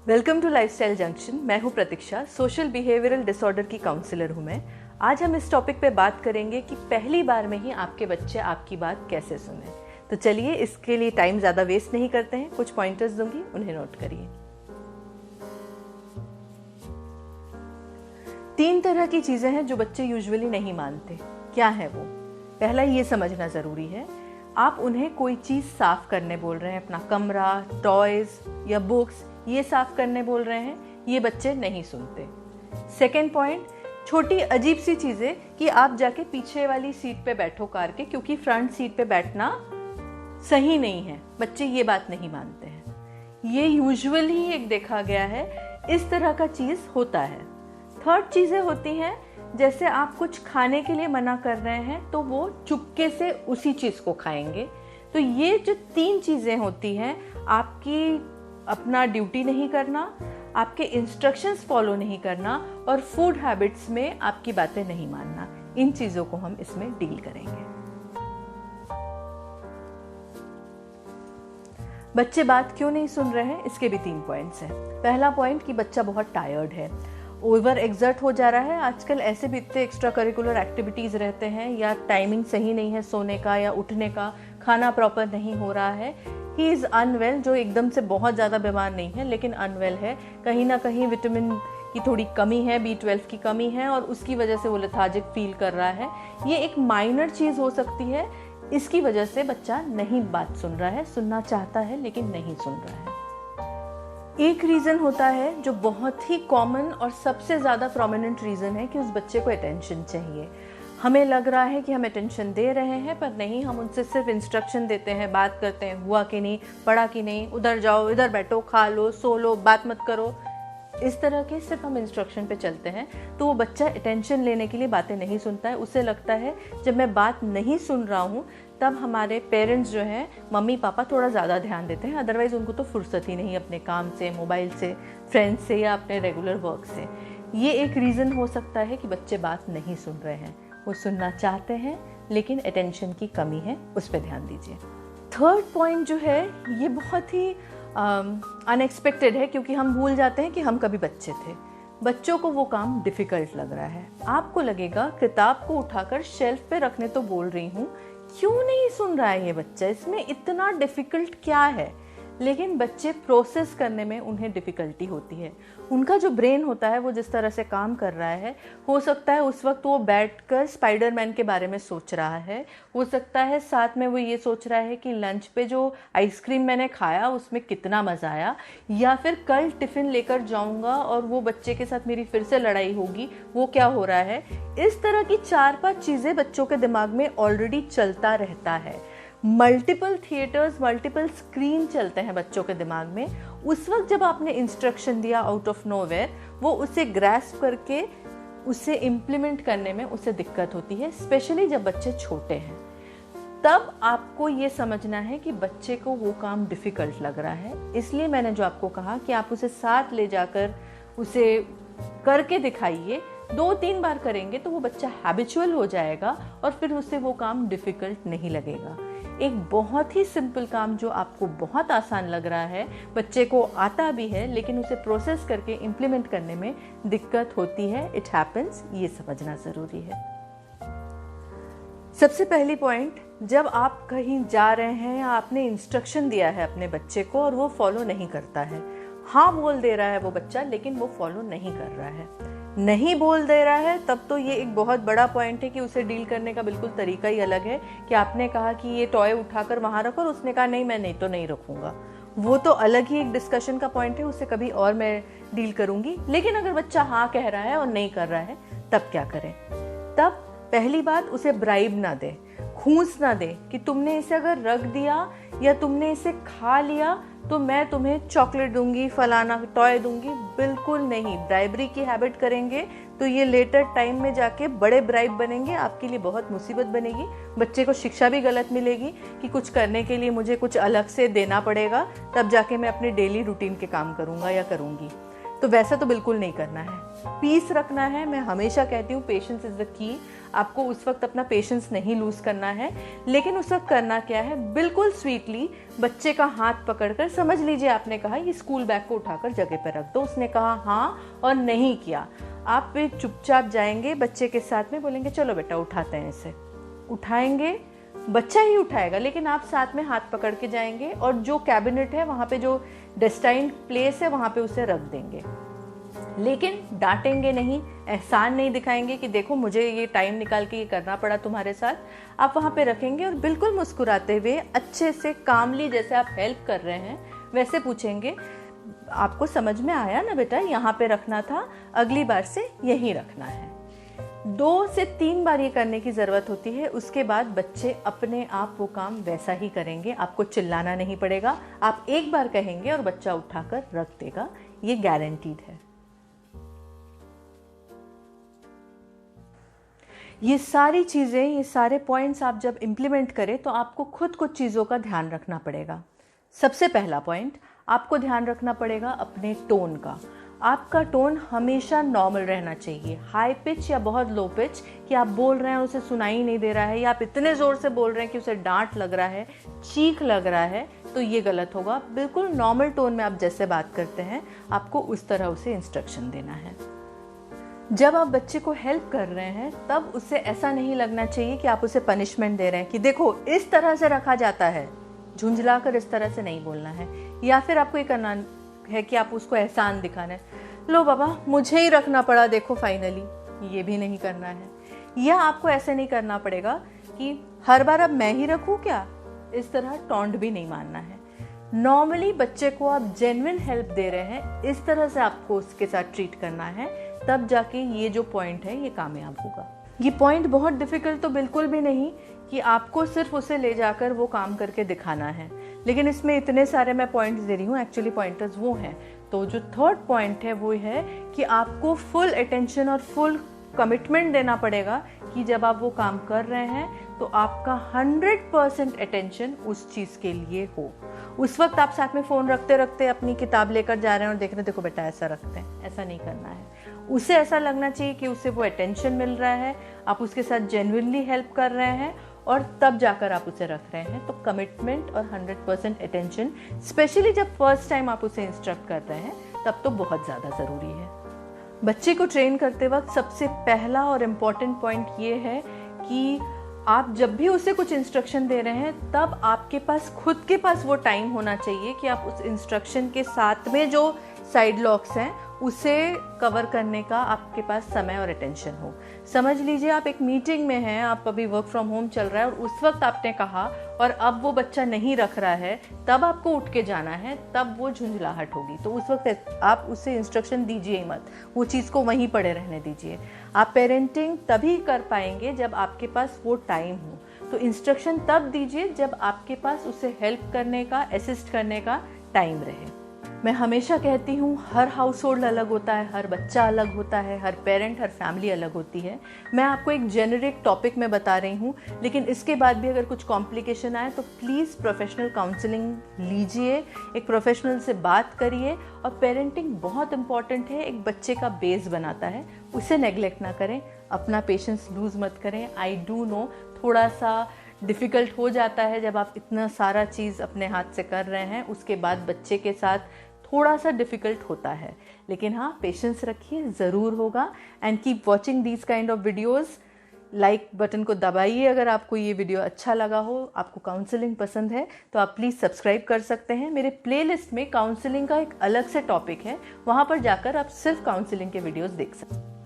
Welcome to lifestyle junction. मैं हूं प्रतीक्षा, social behavioural disorder की काउंसलर हूं मैं। आज हम इस टॉपिक पे बात करेंगे कि पहली बार में ही आपके बच्चे आपकी बात कैसे सुने। तो चलिए इसके लिए टाइम ज़्यादा वेस्ट नहीं करते हैं, कुछ पॉइंटर्स दूंगी, उन्हें नोट करिए। 3 तरह की चीज़ें हैं जो बच्चे यूजुअली नहीं मानते। क्या है वो? पहला ये समझना ज़रूरी है, आप उन्हें कोई चीज़ साफ करने बोल रहे हैं, अपना कमरा, टॉयज या बुक्स ये साफ करने बोल रहे हैं, ये बच्चे नहीं सुनते। सेकेंड पॉइंट, छोटी अजीब सी चीज़ें कि आप जाके पीछे वाली सीट पे बैठो कार के, क्योंकि फ्रंट सीट पे बैठना सही नहीं है, बच्चे ये बात नहीं मानते हैं। ये यूजुअली एक देखा गया है, इस तरह का चीज़ होता है। थर्ड चीज़ें होती हैं, जैसे आप कुछ खाने के लिए मना कर रहे हैं तो वो चुपके से उसी चीज़ को खाएंगे। तो ये जो 3 चीज़ें होती हैं, आपकी अपना ड्यूटी नहीं करना, आपके इंस्ट्रक्शंस फॉलो नहीं करना और फूड हैबिट्स में आपकी बातें नहीं मानना, इन चीज़ों को हम इसमें डील करेंगे। बच्चे बात क्यों नहीं सुन रहे हैं, इसके भी 3 पॉइंट्स हैं। पहला पॉइंट कि बच्चा बहुत टायर्ड है, ओवर एग्जर्ट हो जा रहा है। आजकल ऐसे भी इतने एक्स्ट्रा करिकुलर एक्टिविटीज़ रहते हैं, या टाइमिंग सही नहीं है सोने का या उठने का, खाना प्रॉपर नहीं हो रहा है। ही इज़ अनवेल, जो एकदम से बहुत ज़्यादा बीमार नहीं है लेकिन अनवेल है। कहीं ना कहीं विटामिन की थोड़ी कमी है, B12 की कमी है, और उसकी वजह से वो लेथार्जिक फील कर रहा है। ये एक माइनर चीज़ हो सकती है, इसकी वजह से बच्चा नहीं बात सुन रहा है, सुनना चाहता है लेकिन नहीं सुन रहा है। एक रीज़न होता है जो बहुत ही कॉमन और सबसे ज़्यादा प्रोमिनेंट रीज़न है कि उस बच्चे को अटेंशन चाहिए। हमें लग रहा है कि हम अटेंशन दे रहे हैं, पर नहीं, हम उनसे सिर्फ इंस्ट्रक्शन देते हैं, बात करते हैं, हुआ कि नहीं, पढ़ा कि नहीं, उधर जाओ, इधर बैठो, खा लो, सो लो, बात मत करो। इस तरह के सिर्फ हम इंस्ट्रक्शन पे चलते हैं, तो वो बच्चा अटेंशन लेने के लिए बातें नहीं सुनता है। उसे लगता है जब मैं बात नहीं सुन रहा हूँ तब हमारे पेरेंट्स जो हैं, मम्मी पापा थोड़ा ज़्यादा ध्यान देते हैं, अदरवाइज़ उनको तो फुर्सत ही नहीं अपने काम से, मोबाइल से, फ्रेंड्स से या अपने रेगुलर वर्क से। ये एक रीज़न हो सकता है कि बच्चे बात नहीं सुन रहे हैं। वो सुनना चाहते हैं लेकिन अटेंशन की कमी है, उस पर ध्यान दीजिए। थर्ड पॉइंट जो है ये बहुत ही अनएक्सपेक्टेड है, क्योंकि हम भूल जाते हैं कि हम कभी बच्चे थे। बच्चों को वो काम डिफ़िकल्ट लग रहा है। आपको लगेगा किताब को उठाकर शेल्फ पे रखने तो बोल रही हूँ, क्यों नहीं सुन रहा है ये बच्चा, इसमें इतना डिफ़िकल्ट क्या है। लेकिन बच्चे प्रोसेस करने में उन्हें डिफ़िकल्टी होती है। उनका जो ब्रेन होता है वो जिस तरह से काम कर रहा है, हो सकता है उस वक्त वो बैठकर स्पाइडरमैन के बारे में सोच रहा है, हो सकता है साथ में वो ये सोच रहा है कि लंच पे जो आइसक्रीम मैंने खाया उसमें कितना मज़ा आया, या फिर कल टिफ़िन लेकर जाऊंगा और वो बच्चे के साथ मेरी फिर से लड़ाई होगी, वो क्या हो रहा है। इस तरह की 4-5 चीज़ें बच्चों के दिमाग में ऑलरेडी चलता रहता है। मल्टीपल थिएटर्स, मल्टीपल स्क्रीन चलते हैं बच्चों के दिमाग में। उस वक्त जब आपने इंस्ट्रक्शन दिया आउट ऑफ नोवेयर, वो उसे ग्रैस्प करके उसे इम्प्लीमेंट करने में उसे दिक्कत होती है, स्पेशली जब बच्चे छोटे हैं। तब आपको ये समझना है कि बच्चे को वो काम डिफ़िकल्ट लग रहा है। इसलिए मैंने जो आपको कहा कि आप उसे साथ ले जाकर उसे करके दिखाइए। 2-3 बार करेंगे तो वो बच्चा हैबिचुअल हो जाएगा और फिर उसे वो काम डिफ़िकल्ट नहीं लगेगा। एक बहुत ही सिंपल काम जो आपको बहुत आसान लग रहा है, बच्चे को आता भी है, लेकिन उसे प्रोसेस करके इम्प्लीमेंट करने में दिक्कत होती है। इट हैपन्स, ये समझना ज़रूरी है। सबसे पहली पॉइंट, जब आप कहीं जा रहे हैं या आपने इंस्ट्रक्शन दिया है अपने बच्चे को और वो फॉलो नहीं करता है, हाँ बोल दे रहा है वो बच्चा लेकिन वो फॉलो नहीं कर रहा है, नहीं बोल दे रहा है, तब तो ये एक बहुत बड़ा पॉइंट है कि उसे डील करने का बिल्कुल तरीका ही अलग है। कि आपने कहा कि ये टॉय उठाकर वहाँ रखो और उसने कहा नहीं, मैं नहीं तो नहीं रखूँगा, वो तो अलग ही एक डिस्कशन का पॉइंट है, उसे कभी और मैं डील करूँगी। लेकिन अगर बच्चा हाँ कह रहा है और नहीं कर रहा है, तब क्या करें? तब पहली बात, उसे ब्राइब ना दे, घूस ना दे कि तुमने इसे अगर रख दिया या तुमने इसे खा लिया तो मैं तुम्हें चॉकलेट दूंगी, फलाना टॉय दूंगी। बिल्कुल नहीं। ब्राइबरी की हैबिट करेंगे तो ये लेटर टाइम में जाके बड़े ब्राइब बनेंगे, आपके लिए बहुत मुसीबत बनेगी। बच्चे को शिक्षा भी गलत मिलेगी कि कुछ करने के लिए मुझे कुछ अलग से देना पड़ेगा, तब जाके मैं अपने डेली रूटीन के काम करूँगा या करूँगी। तो वैसा तो बिल्कुल नहीं करना है, पीस रखना है। मैं हमेशा कहती हूँ पेशेंस इज़ द की। आपको उस वक्त अपना पेशेंस नहीं लूज करना है, लेकिन उस वक्त करना क्या है, बिल्कुल स्वीटली बच्चे का हाथ पकड़कर, समझ लीजिए आपने कहा ये स्कूल बैग को उठाकर जगह पर रख दो, उसने कहा हाँ और नहीं किया, आप फिर चुपचाप जाएंगे बच्चे के साथ में, बोलेंगे चलो बेटा उठाते हैं इसे, उठाएंगे, बच्चा ही उठाएगा लेकिन आप साथ में हाथ पकड़ के जाएंगे और जो कैबिनेट है वहाँ पे, जो डेस्टाइन्ड प्लेस है वहाँ पे उसे रख देंगे। लेकिन डांटेंगे नहीं, एहसान नहीं दिखाएंगे कि देखो मुझे ये टाइम निकाल के ये करना पड़ा तुम्हारे साथ। आप वहाँ पे रखेंगे और बिल्कुल मुस्कुराते हुए अच्छे से कामली, जैसे आप हेल्प कर रहे हैं वैसे पूछेंगे, आपको समझ में आया ना बेटा, यहाँ पे रखना था, अगली बार से यहीं रखना है। 2 से 3 बार ये करने की ज़रूरत होती है, उसके बाद बच्चे अपने आप वो काम वैसा ही करेंगे, आपको चिल्लाना नहीं पड़ेगा, आप एक बार कहेंगे और बच्चा उठाकर रख देगा, ये गारंटीड है। ये सारी चीज़ें, ये सारे पॉइंट्स आप जब इम्प्लीमेंट करें तो आपको खुद कुछ चीज़ों का ध्यान रखना पड़ेगा। सबसे पहला पॉइंट, आपको ध्यान रखना पड़ेगा अपने टोन का। आपका टोन हमेशा नॉर्मल रहना चाहिए। हाई पिच या बहुत लो पिच कि आप बोल रहे हैं उसे सुनाई नहीं दे रहा है, या आप इतने ज़ोर से बोल रहे हैं कि उसे डांट लग रहा है, चीख लग रहा है, तो ये गलत होगा। बिल्कुल नॉर्मल टोन में आप जैसे बात करते हैं आपको उस तरह उसे इंस्ट्रक्शन देना है। जब आप बच्चे को हेल्प कर रहे हैं तब उसे ऐसा नहीं लगना चाहिए कि आप उसे पनिशमेंट दे रहे हैं कि देखो इस तरह से रखा जाता है, झुंझलाकर इस तरह से नहीं बोलना है। या फिर आपको ये करना है कि आप उसको एहसान दिखाना है, लो बाबा मुझे ही रखना पड़ा देखो फाइनली, ये भी नहीं करना है। या आपको ऐसे नहीं करना पड़ेगा कि हर बार अब मैं ही रखूँ क्या, इस तरह टॉन्ट भी नहीं मारना है। नॉर्मली बच्चे को आप जेन्युइन हेल्प दे रहे हैं, इस तरह से आपको उसके साथ ट्रीट करना है, तब जाके ये जो पॉइंट है ये कामयाब होगा। ये पॉइंट बहुत डिफिकल्ट तो बिल्कुल भी नहीं कि आपको सिर्फ उसे ले जाकर वो काम करके दिखाना है, लेकिन इसमें इतने सारे मैं पॉइंट्स दे रही हूँ, एक्चुअली पॉइंटर्स वो हैं। तो जो थर्ड पॉइंट है वो है कि आपको फुल अटेंशन और फुल कमिटमेंट देना पड़ेगा कि जब आप वो काम कर रहे हैं तो आपका 100% अटेंशन उस चीज़ के लिए हो। उस वक्त आप साथ में फ़ोन रखते रखते अपनी किताब लेकर जा रहे हैं और देख रहे हैं देखो बेटा ऐसा रखते हैं, ऐसा नहीं करना है। उसे ऐसा लगना चाहिए कि उसे वो अटेंशन मिल रहा है, आप उसके साथ जेन्युइनली हेल्प कर रहे हैं और तब जाकर आप उसे रख रहे हैं। तो कमिटमेंट और 100% अटेंशन, स्पेशली जब फर्स्ट टाइम आप उसे इंस्ट्रक्ट कर रहे हैं तब तो बहुत ज़्यादा ज़रूरी है। बच्चे को ट्रेन करते वक्त सबसे पहला और इम्पॉर्टेंट पॉइंट ये है कि आप जब भी उसे कुछ इंस्ट्रक्शन दे रहे हैं तब आपके पास खुद के पास वो टाइम होना चाहिए कि आप उस इंस्ट्रक्शन के साथ में जो साइड लॉक्स हैं उसे कवर करने का आपके पास समय और अटेंशन हो। समझ लीजिए आप एक मीटिंग में हैं, आप अभी वर्क फ्रॉम होम चल रहा है और उस वक्त आपने कहा और अब वो बच्चा नहीं रख रहा है, तब आपको उठ के जाना है, तब वो झुंझलाहट होगी। तो उस वक्त आप उसे इंस्ट्रक्शन दीजिए ही मत, वो चीज़ को वहीं पड़े रहने दीजिए। आप पेरेंटिंग तभी कर पाएंगे जब आपके पास वो टाइम हो। तो इंस्ट्रक्शन तब दीजिए जब आपके पास उसे हेल्प करने का, असिस्ट करने का टाइम रहे। मैं हमेशा कहती हूँ हर हाउस होल्ड अलग होता है, हर बच्चा अलग होता है, हर पेरेंट, हर फैमिली अलग होती है। मैं आपको एक जेनरिक टॉपिक में बता रही हूँ, लेकिन इसके बाद भी अगर कुछ कॉम्प्लिकेशन आए तो प्लीज़ प्रोफेशनल काउंसलिंग लीजिए, एक प्रोफेशनल से बात करिए। और पेरेंटिंग बहुत इंपॉर्टेंट है, एक बच्चे का बेस बनाता है, उसे नेग्लेक्ट ना करें, अपना पेशेंस लूज मत करें। आई डू नो थोड़ा सा डिफ़िकल्ट हो जाता है जब आप इतना सारा चीज़ अपने हाथ से कर रहे हैं, उसके बाद बच्चे के साथ थोड़ा सा डिफ़िकल्ट होता है, लेकिन हाँ पेशेंस रखिए, ज़रूर होगा। And keep watching these kind of videos. Like button को दबाइए अगर आपको ये वीडियो अच्छा लगा हो, आपको काउंसलिंग पसंद है तो आप प्लीज़ सब्सक्राइब कर सकते हैं। मेरे प्लेलिस्ट में काउंसलिंग का एक अलग से टॉपिक है, वहाँ पर जाकर आप सिर्फ काउंसलिंग के वीडियोज़ देख सकते हैं।